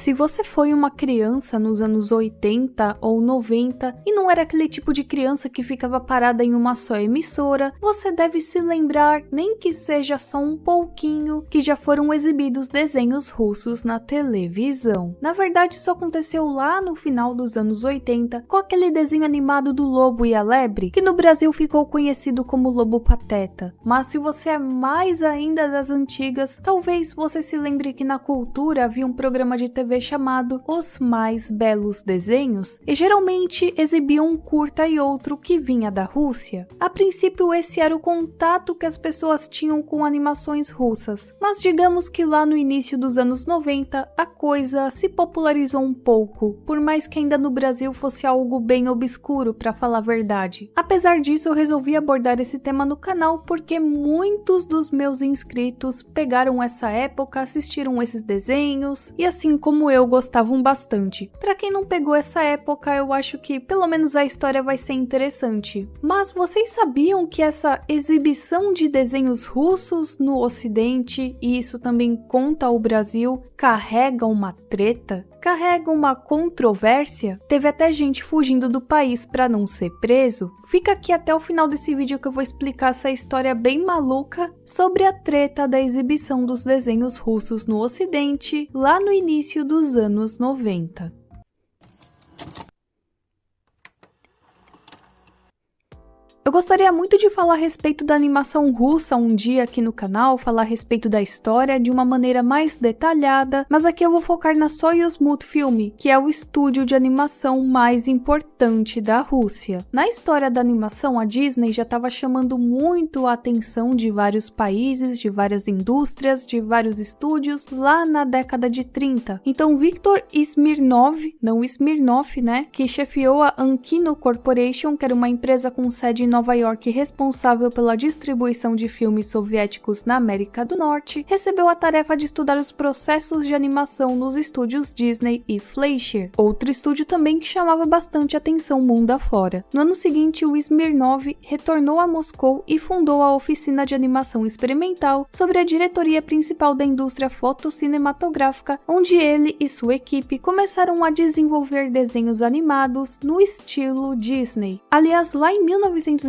Se você foi uma criança nos anos 80 ou 90 e não era aquele tipo de criança que ficava parada em uma só emissora, você deve se lembrar, nem que seja só um pouquinho, que já foram exibidos desenhos russos na televisão. Na verdade, isso aconteceu lá no final dos anos 80, com aquele desenho animado do Lobo e a Lebre, que no Brasil ficou conhecido como Lobo Pateta. Mas se você é mais ainda das antigas, talvez você se lembre que na Cultura havia um programa de TV chamado Os Mais Belos Desenhos, e geralmente exibiam um curta e outro que vinha da Rússia. A princípio esse era o contato que as pessoas tinham com animações russas, mas digamos que lá no início dos anos 90 a coisa se popularizou um pouco, por mais que ainda no Brasil fosse algo bem obscuro, para falar a verdade. Apesar disso, eu resolvi abordar esse tema no canal porque muitos dos meus inscritos pegaram essa época, assistiram esses desenhos e assim como eu gostavam bastante. Para quem não pegou essa época, eu acho que pelo menos a história vai ser interessante. Mas vocês sabiam que essa exibição de desenhos russos no Ocidente, e isso também conta ao Brasil, carrega uma treta? Carrega uma controvérsia? Teve até gente fugindo do país para não ser preso? Fica aqui até o final desse vídeo que eu vou explicar essa história bem maluca sobre a treta da exibição dos desenhos russos no Ocidente lá no início dos anos 90. Eu gostaria muito de falar a respeito da animação russa um dia aqui no canal, falar a respeito da história de uma maneira mais detalhada, mas aqui eu vou focar na Soyuz Multfilm, que é o estúdio de animação mais importante da Rússia. Na história da animação, a Disney já estava chamando muito a atenção de vários países, de várias indústrias, de vários estúdios, lá na década de 30. Então Viktor Smirnov, não Smirnoff, né, que chefiou a Ankino Corporation, que era uma empresa com sede em Nova York responsável pela distribuição de filmes soviéticos na América do Norte, recebeu a tarefa de estudar os processos de animação nos estúdios Disney e Fleischer, outro estúdio também que chamava bastante atenção mundo afora. No ano seguinte, o Smirnov retornou a Moscou e fundou a Oficina de Animação Experimental sobre a diretoria principal da indústria fotocinematográfica, onde ele e sua equipe começaram a desenvolver desenhos animados no estilo Disney. Aliás, lá em 1935,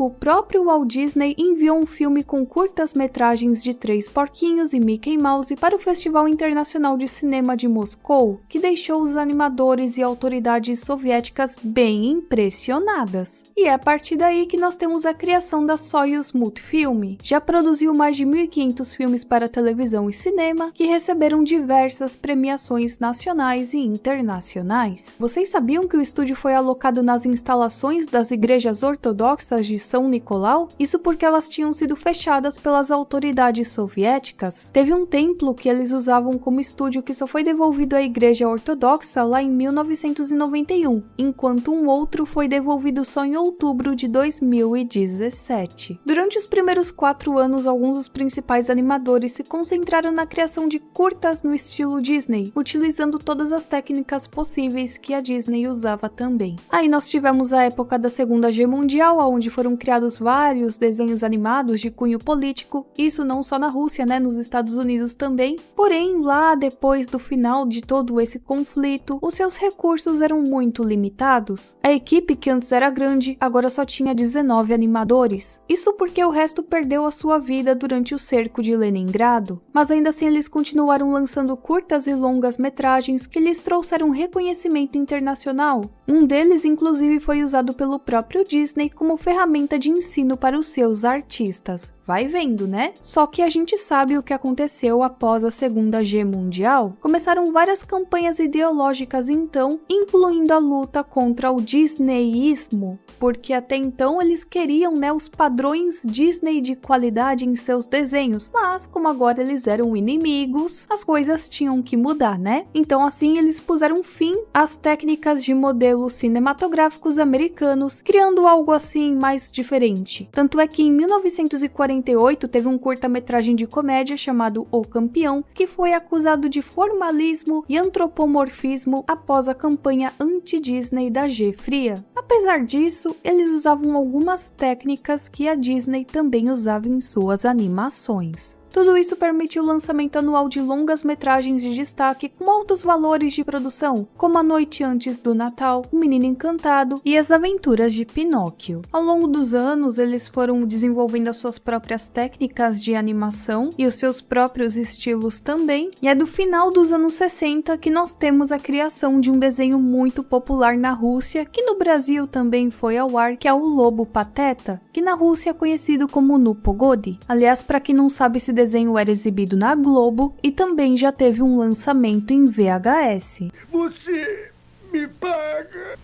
o próprio Walt Disney enviou um filme com curtas-metragens de Três Porquinhos e Mickey Mouse para o Festival Internacional de Cinema de Moscou, que deixou os animadores e autoridades soviéticas bem impressionadas. E é a partir daí que nós temos a criação da Soyuz Multfilm. Já produziu mais de 1.500 filmes para televisão e cinema, que receberam diversas premiações nacionais e internacionais. Vocês sabiam que o estúdio foi alocado nas instalações das igrejas ortodoxas de São Nicolau? Isso porque elas tinham sido fechadas pelas autoridades soviéticas. Teve um templo que eles usavam como estúdio que só foi devolvido à igreja ortodoxa lá em 1991, enquanto um outro foi devolvido só em outubro de 2017. Durante os primeiros 4 anos, alguns dos principais animadores se concentraram na criação de curtas no estilo Disney, utilizando todas as técnicas possíveis que a Disney usava também. Aí nós tivemos a época da Segunda Guerra Mundial, onde foram criados vários desenhos animados de cunho político, isso não só na Rússia, né, nos Estados Unidos também. Porém, lá depois do final de todo esse conflito, os seus recursos eram muito limitados. A equipe, que antes era grande, agora só tinha 19 animadores. Isso porque o resto perdeu a sua vida durante o cerco de Leningrado. Mas ainda assim eles continuaram lançando curtas e longas metragens que lhes trouxeram reconhecimento internacional. Um deles, inclusive, foi usado pelo próprio Disney como ferramenta de ensino para os seus artistas. Vai vendo, né? Só que a gente sabe o que aconteceu após a Segunda Guerra Mundial. Começaram várias campanhas ideológicas então, incluindo a luta contra o disneyismo, porque até então eles queriam, né, os padrões Disney de qualidade em seus desenhos, mas como agora eles eram inimigos, as coisas tinham que mudar, né? Então assim eles puseram fim às técnicas de modelos cinematográficos americanos, criando algo assim mais diferente. Tanto é que em 1948 teve um curta-metragem de comédia chamado O Campeão, que foi acusado de formalismo e antropomorfismo após a campanha anti-Disney da Guerra Fria. Apesar disso, eles usavam algumas técnicas que a Disney também usava em suas animações. Tudo isso permitiu o lançamento anual de longas metragens de destaque com altos valores de produção, como A Noite Antes do Natal, O Menino Encantado e As Aventuras de Pinóquio. Ao longo dos anos, eles foram desenvolvendo as suas próprias técnicas de animação e os seus próprios estilos também, e é do final dos anos 60 que nós temos a criação de um desenho muito popular na Rússia, que no Brasil também foi ao ar, que é o Lobo Pateta, que na Rússia é conhecido como No Pogodi. Aliás, para quem não sabe, esse desenho era exibido na Globo e também já teve um lançamento em VHS. Você me paga!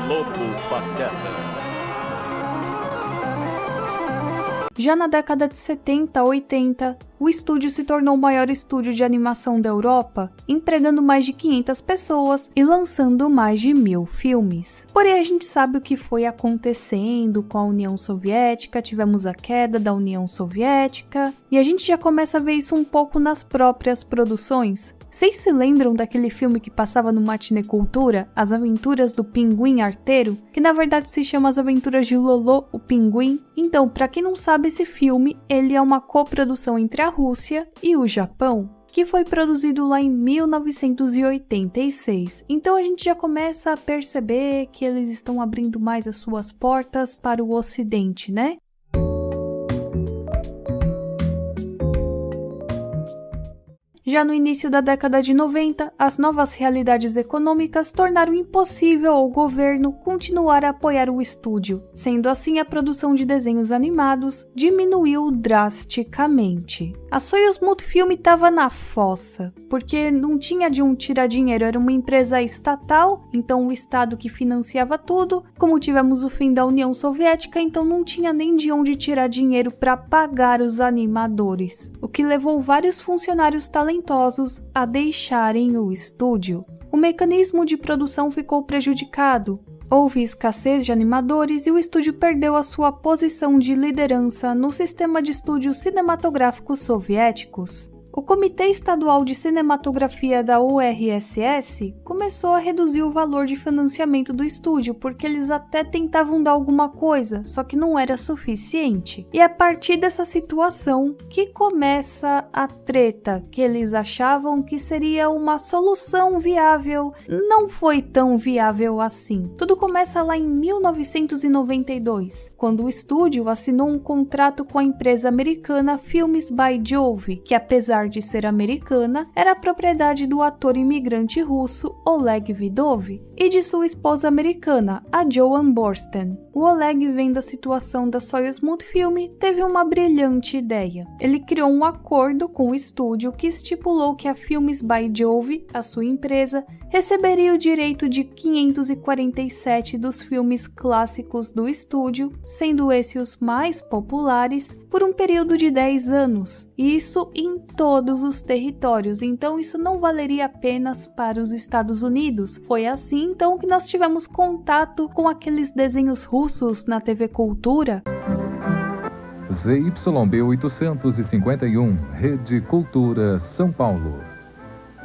Lobo Pateta. Já na década de 70 a 80, o estúdio se tornou o maior estúdio de animação da Europa, empregando mais de 500 pessoas e lançando mais de 1000 filmes. Porém, a gente sabe o que foi acontecendo com a União Soviética, tivemos a queda da União Soviética, e a gente já começa a ver isso um pouco nas próprias produções. Vocês se lembram daquele filme que passava no Matinê Cultura, As Aventuras do Pinguim Arteiro, que na verdade se chama As Aventuras de Lolo, o Pinguim? Então, para quem não sabe, esse filme, ele é uma coprodução entre a Rússia e o Japão, que foi produzido lá em 1986. Então a gente já começa a perceber que eles estão abrindo mais as suas portas para o Ocidente, né? Já no início da década de 90, as novas realidades econômicas tornaram impossível ao governo continuar a apoiar o estúdio. Sendo assim, a produção de desenhos animados diminuiu drasticamente. A Soyuz Multifilm estava na fossa, porque não tinha de onde tirar dinheiro, era uma empresa estatal, então o Estado que financiava tudo. Como tivemos o fim da União Soviética, então não tinha nem de onde tirar dinheiro para pagar os animadores, o que levou vários funcionários talentosos a deixarem o estúdio. O mecanismo de produção ficou prejudicado, houve escassez de animadores e o estúdio perdeu a sua posição de liderança no sistema de estúdios cinematográficos soviéticos. O Comitê Estadual de Cinematografia da URSS começou a reduzir o valor de financiamento do estúdio, porque eles até tentavam dar alguma coisa, só que não era suficiente. E é a partir dessa situação que começa a treta, que eles achavam que seria uma solução viável, não foi tão viável assim. Tudo começa lá em 1992, quando o estúdio assinou um contrato com a empresa americana Films by Jove, que apesar de ser americana, era propriedade do ator imigrante russo Oleg Vidov e de sua esposa americana, a Joan Borsten. O Oleg, vendo a situação da Soyuz Multifilm, teve uma brilhante ideia. Ele criou um acordo com o estúdio que estipulou que a Films by Jove, a sua empresa, receberia o direito de 547 dos filmes clássicos do estúdio, sendo esses os mais populares, por um período de 10 anos, e isso em todos os territórios. Então isso não valeria apenas para os Estados Unidos. Foi assim então que nós tivemos contato com aqueles desenhos russos na TV Cultura. ZYB 851, Rede Cultura, São Paulo.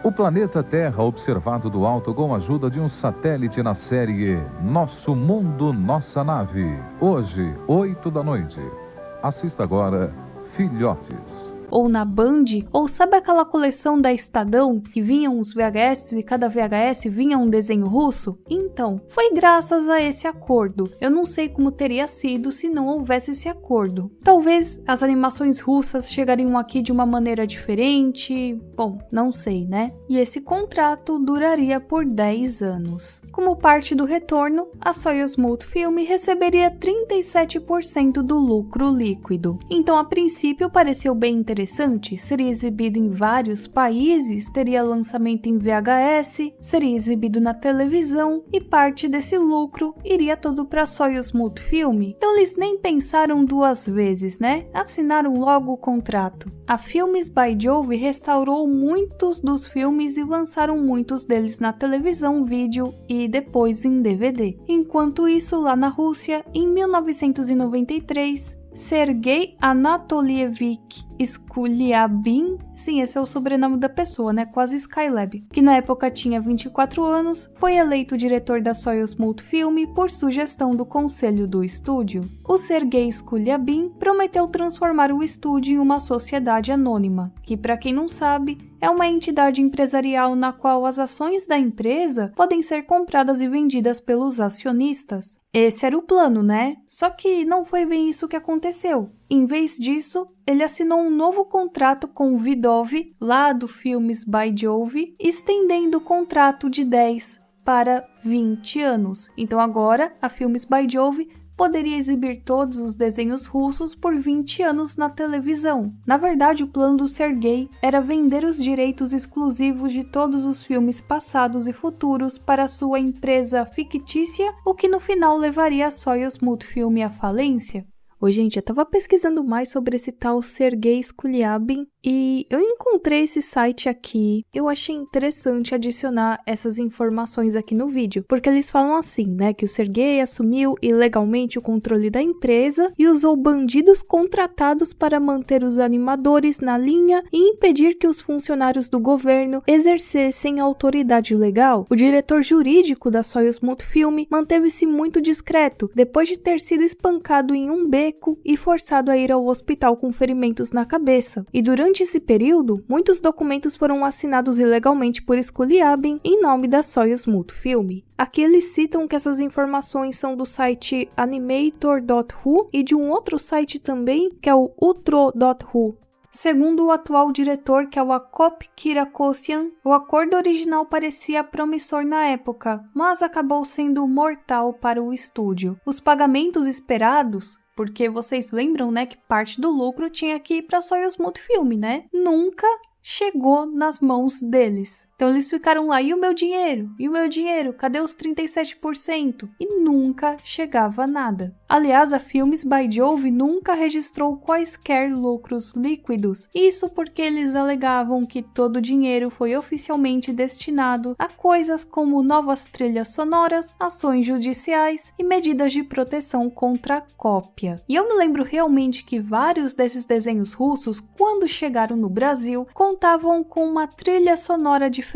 O planeta Terra observado do alto com a ajuda de um satélite na série Nosso Mundo, Nossa Nave. Hoje, 8 da noite. Assista agora Filhotes. Ou na Band, ou sabe aquela coleção da Estadão que vinham os VHS e cada VHS vinha um desenho russo? Então, foi graças a esse acordo. Eu não sei como teria sido se não houvesse esse acordo. Talvez as animações russas chegariam aqui de uma maneira diferente, bom, não sei, né? E esse contrato duraria por 10 anos. Como parte do retorno, a Soyuz Multifilm receberia 37% do lucro líquido. Então, a princípio, pareceu bem interessante, seria exibido em vários países, teria lançamento em VHS, seria exibido na televisão e parte desse lucro iria todo para a Soyuz Multifilm. Então eles nem pensaram duas vezes, né? Assinaram logo o contrato. A Films by Jove restaurou muitos dos filmes e lançaram muitos deles na televisão, vídeo e depois em DVD. Enquanto isso, lá na Rússia, em 1993, Sergei Anatolievich Skuliabin, sim, esse é o sobrenome da pessoa, né? Quase Skylab, que na época tinha 24 anos, foi eleito diretor da Soyuz Multfilm por sugestão do conselho do estúdio. O Sergei Skuliabin prometeu transformar o estúdio em uma sociedade anônima, que, para quem não sabe, é uma entidade empresarial na qual as ações da empresa podem ser compradas e vendidas pelos acionistas. Esse era o plano, né? Só que não foi bem isso que aconteceu. Em vez disso, ele assinou um novo contrato com o Vidov, lá do Filmes by Jove, estendendo o contrato de 10 para 20 anos. Então agora, a Filmes by Jove poderia exibir todos os desenhos russos por 20 anos na televisão. Na verdade, o plano do Sergei era vender os direitos exclusivos de todos os filmes passados e futuros para sua empresa fictícia, o que no final levaria a Soyuz Multfilm à falência. Oi, gente, eu tava pesquisando mais sobre esse tal Sergei Skuliabin e eu encontrei esse site aqui. Eu achei interessante adicionar essas informações aqui no vídeo, porque eles falam assim, né, que o Sergei assumiu ilegalmente o controle da empresa e usou bandidos contratados para manter os animadores na linha e impedir que os funcionários do governo exercessem autoridade legal. O diretor jurídico da Soyuz Multfilm manteve-se muito discreto, depois de ter sido espancado em um beco e forçado a ir ao hospital com ferimentos na cabeça. E durante esse período, muitos documentos foram assinados ilegalmente por Skuliabin em nome da Soyuz Multfilm. Aqui eles citam que essas informações são do site animator.ru e de um outro site também, que é o utro.ru. Segundo o atual diretor, que é o Akop Kirakossian, o acordo original parecia promissor na época, mas acabou sendo mortal para o estúdio. Os pagamentos esperados, porque vocês lembram, né, que parte do lucro tinha que ir para a Soyuz Multfilm, né? Nunca chegou nas mãos deles. Então eles ficaram lá, e o meu dinheiro? E o meu dinheiro? Cadê os 37%? E nunca chegava nada. Aliás, a Filmes by Jove nunca registrou quaisquer lucros líquidos. Isso porque eles alegavam que todo o dinheiro foi oficialmente destinado a coisas como novas trilhas sonoras, ações judiciais e medidas de proteção contra cópia. E eu me lembro realmente que vários desses desenhos russos, quando chegaram no Brasil, contavam com uma trilha sonora diferente.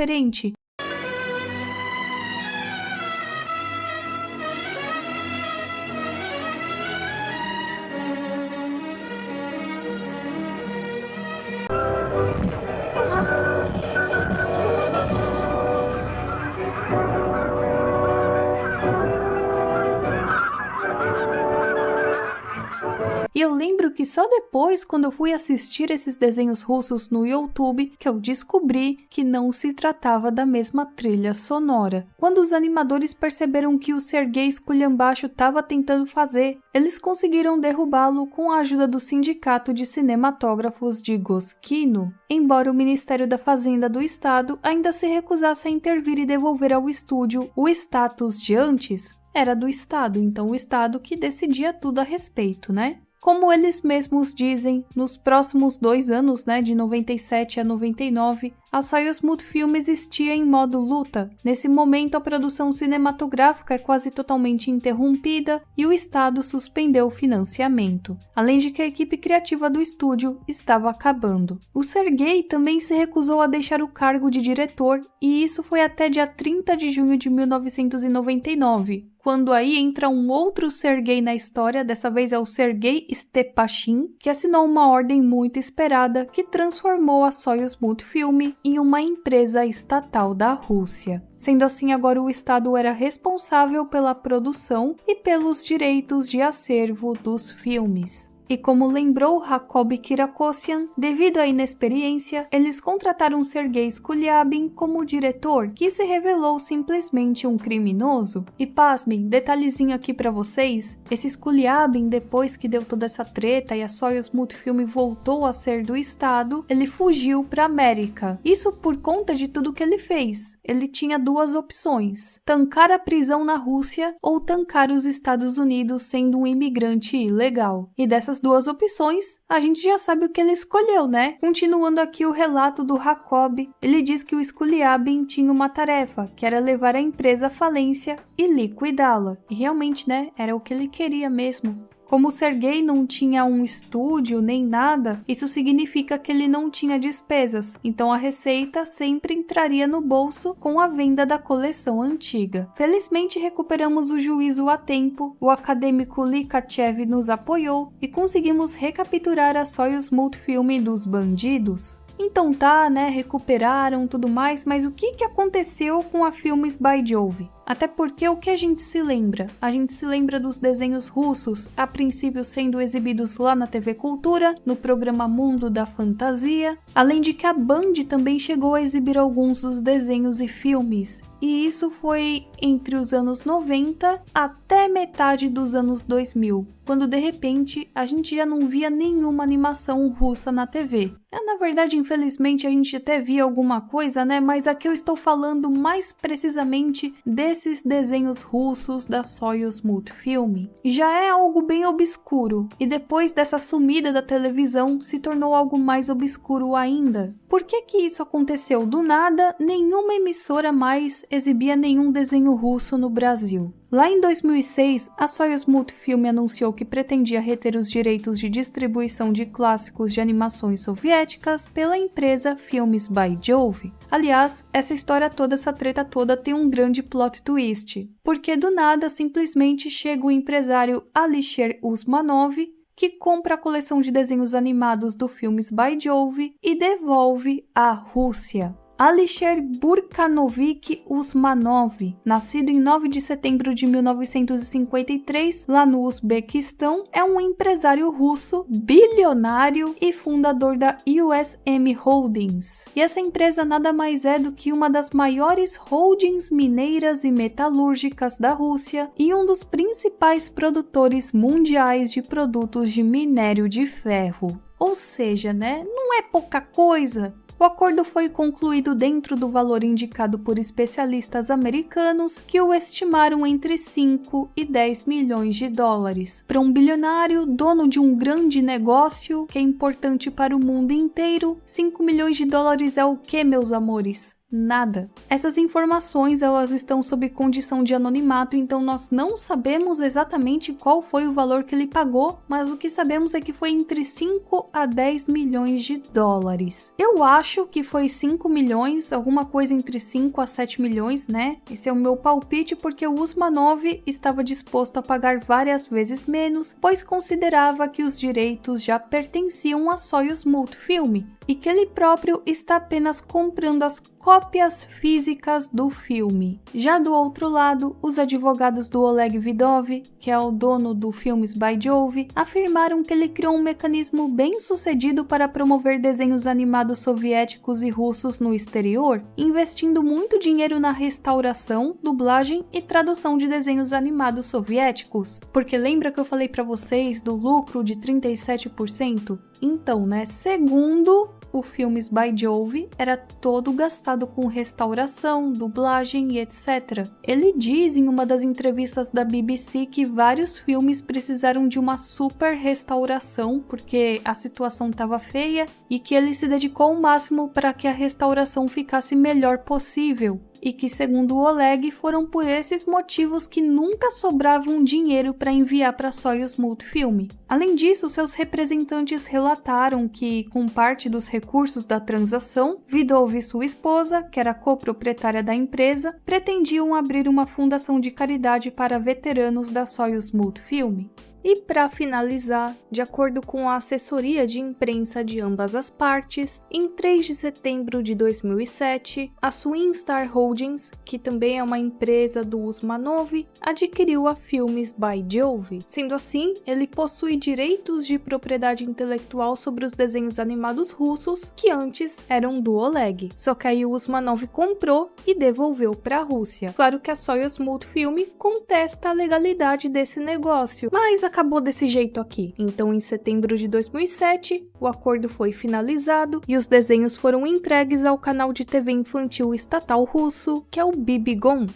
E eu lembro que só depois, quando eu fui assistir esses desenhos russos no YouTube, que eu descobri que não se tratava da mesma trilha sonora. Quando os animadores perceberam que o Sergei Skulhambacho estava tentando fazer, eles conseguiram derrubá-lo com a ajuda do Sindicato de Cinematógrafos de Goskino, embora o Ministério da Fazenda do Estado ainda se recusasse a intervir e devolver ao estúdio o status de antes. Era do Estado, então o Estado que decidia tudo a respeito, né? Como eles mesmos dizem, nos próximos 2 anos, né, de 97 a 99, a Soyuz Multfilm existia em modo luta. Nesse momento, a produção cinematográfica é quase totalmente interrompida e o Estado suspendeu o financiamento, além de que a equipe criativa do estúdio estava acabando. O Sergei também se recusou a deixar o cargo de diretor, e isso foi até dia 30 de junho de 1999. Quando aí entra um outro Sergei na história, dessa vez é o Sergei Stepashin, que assinou uma ordem muito esperada que transformou a Soyuz Multfilm em uma empresa estatal da Rússia. Sendo assim, agora o Estado era responsável pela produção e pelos direitos de acervo dos filmes. E como lembrou Jacob Kirakossian, devido à inexperiência, eles contrataram Sergei Skuliabin como diretor, que se revelou simplesmente um criminoso. E pasmem, detalhezinho aqui pra vocês, esse Skuliabin, depois que deu toda essa treta e a Soyuz Multfilm voltou a ser do Estado, ele fugiu pra América. Isso por conta de tudo que ele fez. Ele tinha 2 opções: tancar a prisão na Rússia ou tancar os Estados Unidos sendo um imigrante ilegal. E dessas 2 opções, a gente já sabe o que ele escolheu, né? Continuando aqui o relato do Jacob, ele diz que o Skuliabin tinha uma tarefa, que era levar a empresa à falência e liquidá-la. E realmente, né? Era o que ele queria mesmo. Como o Sergei não tinha um estúdio nem nada, isso significa que ele não tinha despesas, então a receita sempre entraria no bolso com a venda da coleção antiga. Felizmente recuperamos o juízo a tempo, o acadêmico Likachev nos apoiou e conseguimos recapturar a Soyuz Multfilm dos bandidos. Então tá, né, recuperaram tudo mais, mas o que aconteceu com a Filmes by Jove? Até porque o que a gente se lembra? A gente se lembra dos desenhos russos, a princípio sendo exibidos lá na TV Cultura, no programa Mundo da Fantasia, além de que a Band também chegou a exibir alguns dos desenhos e filmes. E isso foi entre os anos 90 até metade dos anos 2000, quando de repente a gente já não via nenhuma animação russa na TV. Na verdade, infelizmente, a gente até via alguma coisa, né? Mas aqui eu estou falando mais precisamente desses desenhos russos da Soyuz Multfilm. Já é algo bem obscuro, e depois dessa sumida da televisão se tornou algo mais obscuro ainda. Por que isso aconteceu? Do nada, nenhuma emissora mais exibia nenhum desenho russo no Brasil. Lá em 2006, a Soyuz Multfilm anunciou que pretendia reter os direitos de distribuição de clássicos de animações soviéticas pela empresa Filmes by Jove. Aliás, essa história toda, essa treta toda tem um grande plot twist, porque do nada simplesmente chega o empresário Alisher Usmanov, que compra a coleção de desenhos animados do Filmes by Jove e devolve à Rússia. Alisher Burkanovich Usmanov, nascido em 9 de setembro de 1953, lá no Uzbequistão, é um empresário russo, bilionário e fundador da USM Holdings. E essa empresa nada mais é do que uma das maiores holdings mineiras e metalúrgicas da Rússia e um dos principais produtores mundiais de produtos de minério de ferro. Ou seja, né, não é pouca coisa. O acordo foi concluído dentro do valor indicado por especialistas americanos, que o estimaram entre 5 e 10 milhões de dólares. Para um bilionário, dono de um grande negócio que é importante para o mundo inteiro, 5 milhões de dólares é o que, meus amores? Nada. Essas informações elas estão sob condição de anonimato, então nós não sabemos exatamente qual foi o valor que ele pagou, mas o que sabemos é que foi entre 5 a 10 milhões de dólares. Eu acho que foi 5 milhões, alguma coisa entre 5 a 7 milhões, né? Esse é o meu palpite, porque o Usmanov estava disposto a pagar várias vezes menos, pois considerava que os direitos já pertenciam à Soyuz Multfilm e que ele próprio está apenas comprando as cópias físicas do filme. Já do outro lado, os advogados do Oleg Vidov, que é o dono do Filmes by Jove, afirmaram que ele criou um mecanismo bem sucedido para promover desenhos animados soviéticos e russos no exterior, investindo muito dinheiro na restauração, dublagem e tradução de desenhos animados soviéticos. Porque lembra que eu falei para vocês do lucro de 37%? Então, né, segundo o Filmes by Jove, era todo gastado com restauração, dublagem e etc. Ele diz em uma das entrevistas da BBC que vários filmes precisaram de uma super restauração porque a situação estava feia e que ele se dedicou ao máximo para que a restauração ficasse melhor possível. E que, segundo o Oleg, foram por esses motivos que nunca sobrava um dinheiro para enviar para a Soyuz Multfilm. Além disso, seus representantes relataram que, com parte dos recursos da transação, Vidov e sua esposa, que era coproprietária da empresa, pretendiam abrir uma fundação de caridade para veteranos da Soyuz Multfilm. E para finalizar, de acordo com a assessoria de imprensa de ambas as partes, em 3 de setembro de 2007, a Swinstar Holdings, que também é uma empresa do Usmanov, adquiriu a Filmes by Jove. Sendo assim, ele possui direitos de propriedade intelectual sobre os desenhos animados russos, que antes eram do Oleg. Só que aí o Usmanov comprou e devolveu para a Rússia. Claro que a Soyuz Multfilm contesta a legalidade desse negócio, mas acabou desse jeito aqui. Então, em setembro de 2007, o acordo foi finalizado e os desenhos foram entregues ao canal de TV infantil estatal russo, que é o Bibigon.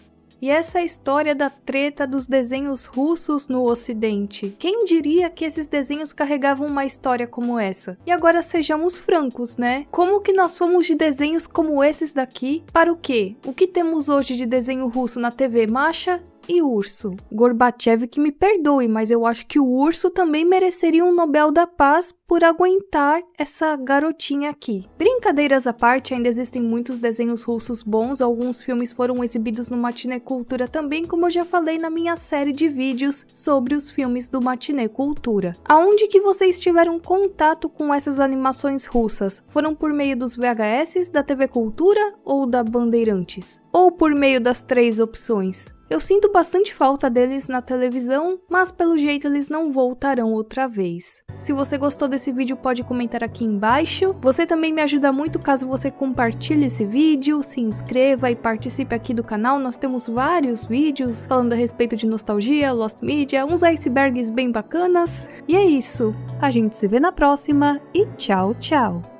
E essa é a história da treta dos desenhos russos no Ocidente. Quem diria que esses desenhos carregavam uma história como essa? E agora sejamos francos, né? Como que nós fomos de desenhos como esses daqui para o quê? O que temos hoje de desenho russo na TV, Masha? e urso. Gorbachev que me perdoe, mas eu acho que o urso também mereceria um Nobel da Paz por aguentar essa garotinha aqui. Brincadeiras à parte, ainda existem muitos desenhos russos bons, alguns filmes foram exibidos no Matinê Cultura também, como eu já falei na minha série de vídeos sobre os filmes do Matinê Cultura. Aonde que vocês tiveram contato com essas animações russas? Foram por meio dos VHS, da TV Cultura ou da Bandeirantes? Ou por meio das 3 opções? Eu sinto bastante falta deles na televisão, mas pelo jeito eles não voltarão outra vez. Se você gostou desse vídeo, pode comentar aqui embaixo. Você também me ajuda muito caso você compartilhe esse vídeo, se inscreva e participe aqui do canal. Nós temos vários vídeos falando a respeito de nostalgia, Lost Media, uns icebergs bem bacanas. E é isso. A gente se vê na próxima e tchau, tchau!